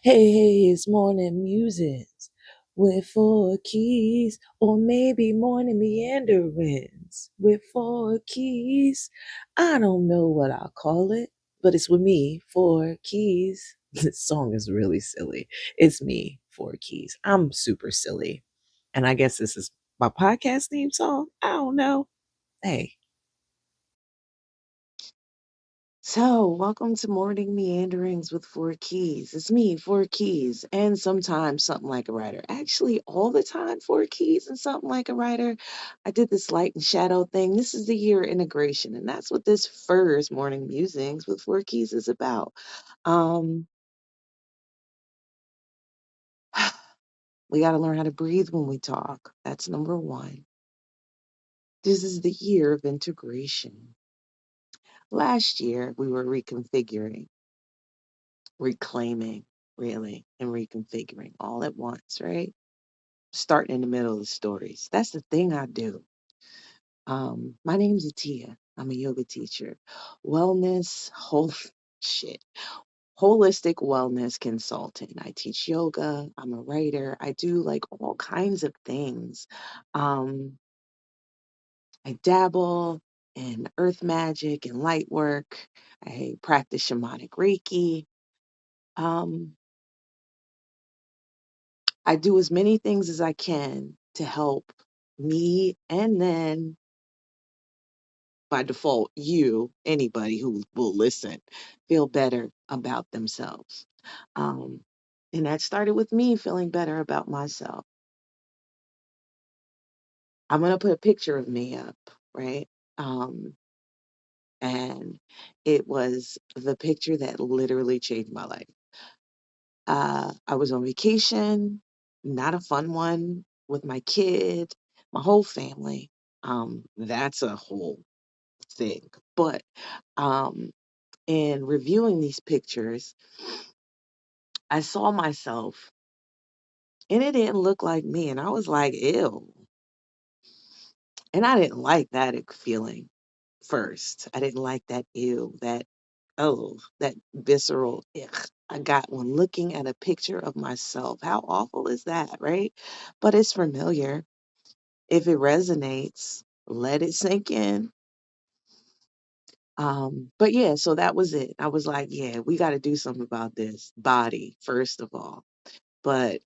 Hey, it's morning musings with four keys, or maybe morning meanderings with four keys. I don't know what I'll call it, but it's with me, four keys. This song is really silly. It's me, four keys. I'm super silly. And I guess this is my podcast theme song. I don't know. Hey. So, welcome to Morning Meanderings with Four Keys. It's me, Four Keys, and sometimes something like a writer. Actually, all the time, Four Keys and something like a writer. I did this light and shadow thing. This is the year integration, and that's what this first Morning Musings with Four Keys is about. Um, we got to learn how to breathe when we talk. That's number one. This is the year of integration. Last year, we were reconfiguring, reclaiming, really, and reconfiguring all at once, right? Starting in the middle of the stories. That's the thing I do. My name's Atia. I'm a yoga teacher, wellness, whole shit, holistic wellness consultant. I teach yoga. I'm a writer. I do like all kinds of things. Um, I dabble in earth magic and light work. I practice shamanic Reiki. Um, I do as many things as I can to help me and then by default, you, anybody who will listen, feel better about themselves. Um, and that started with me feeling better about myself. I'm going to put a picture of me up, right? Um, and it was the picture that literally changed my life. I was on vacation, not a fun one, with my kid, my whole family. That's a whole thing. But um, in reviewing these pictures, I saw myself and it didn't look like me. And I was like, ew. And I didn't like that feeling first. I didn't like that ew, that visceral ick I got when looking at a picture of myself. How awful is that, right? But it's familiar. If it resonates, let it sink in. But yeah, so that was it. I was like, yeah, we got to do something about this body, first of all. But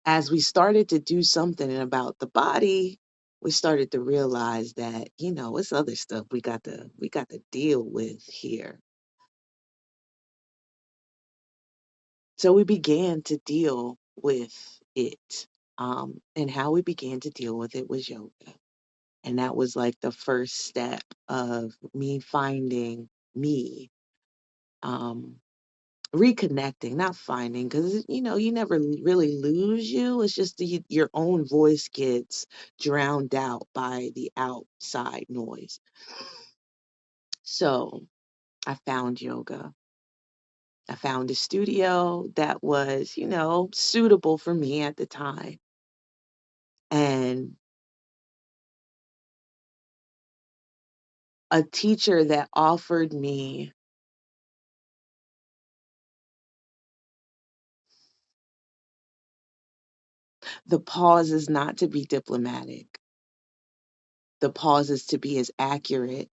as we started to do something about the body, we started to realize that, it's other stuff we got to deal with here. So we began to deal with it. And how we began to deal with it was yoga. And that was like the first step of me finding me. Um, Reconnecting, not finding, because you never really lose you. It's just your own voice gets drowned out by the outside noise. So I found yoga. I found a studio that was, suitable for me at the time. And a teacher that offered me the pause is not to be diplomatic. The pause is to be as accurate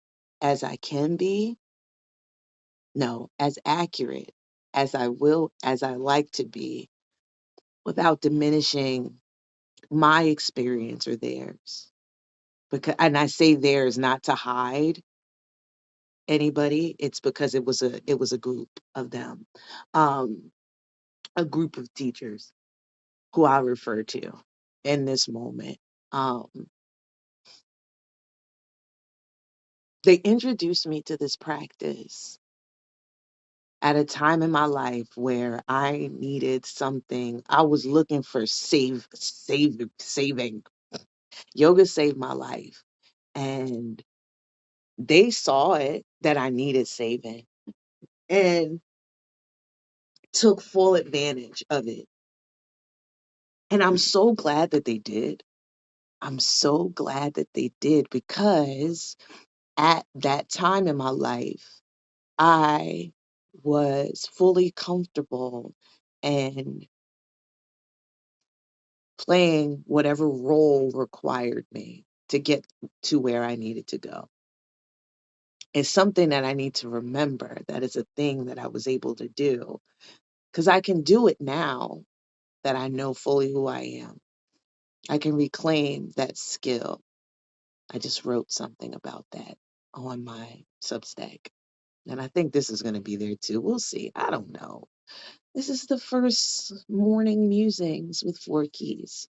as I can be. No, as accurate as I like to be without diminishing my experience or theirs. Because, and I say theirs not to hide anybody. It's because it was a group of them, um, a group of teachers who I refer to in this moment. Um, they introduced me to this practice at a time in my life where I needed something. I was looking for saving. Yoga saved my life. And they saw it that I needed saving and took full advantage of it. And I'm so glad that they did. I'm so glad that they did because at that time in my life, I was fully comfortable and playing whatever role required me to get to where I needed to go. It's something that I need to remember that is a thing that I was able to do because I can do it now that I know fully who I am. I can reclaim that skill. I just wrote something about that on my Substack. And I think this is going to be there too. We'll see. I don't know. This is the first morning musings with 4 keys.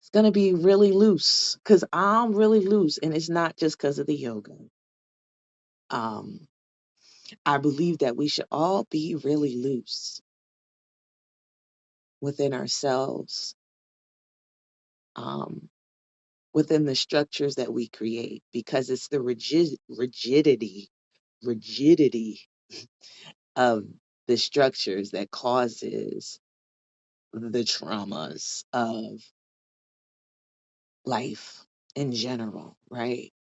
It's going to be really loose because I'm really loose. And it's not just because of the yoga. Um, I believe that we should all be really loose within ourselves, um, within the structures that we create, because it's the rigidity of the structures that causes the traumas of life in general, right?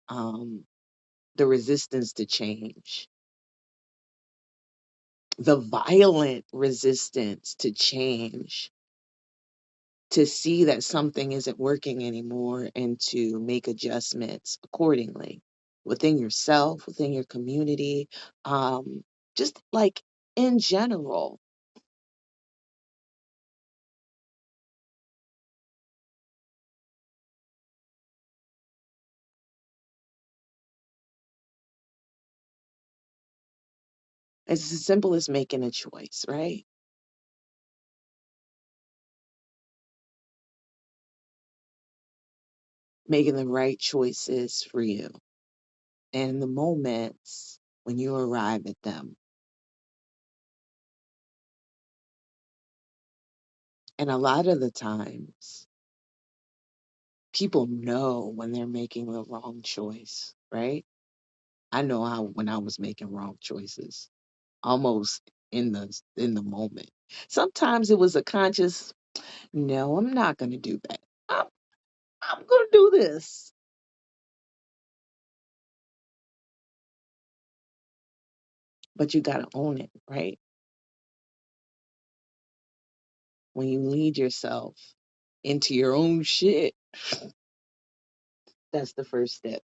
The resistance to change, the violent resistance to change, to see that something isn't working anymore and to make adjustments accordingly within yourself, within your community, just like in general. It's as simple as making a choice, right? Making the right choices for you and the moments when you arrive at them. And a lot of the times, people know when they're making the wrong choice, right? I know how when I was making wrong choices, almost in the moment. Sometimes it was a conscious, no, I'm not going to do that. I'm, I'm going to do this. But you got to own it, right? When you lead yourself into your own shit, that's the first step.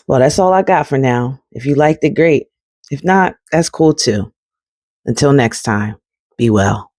Well, that's all I got for now. If you liked it, great. If not, that's cool too. Until next time, be well.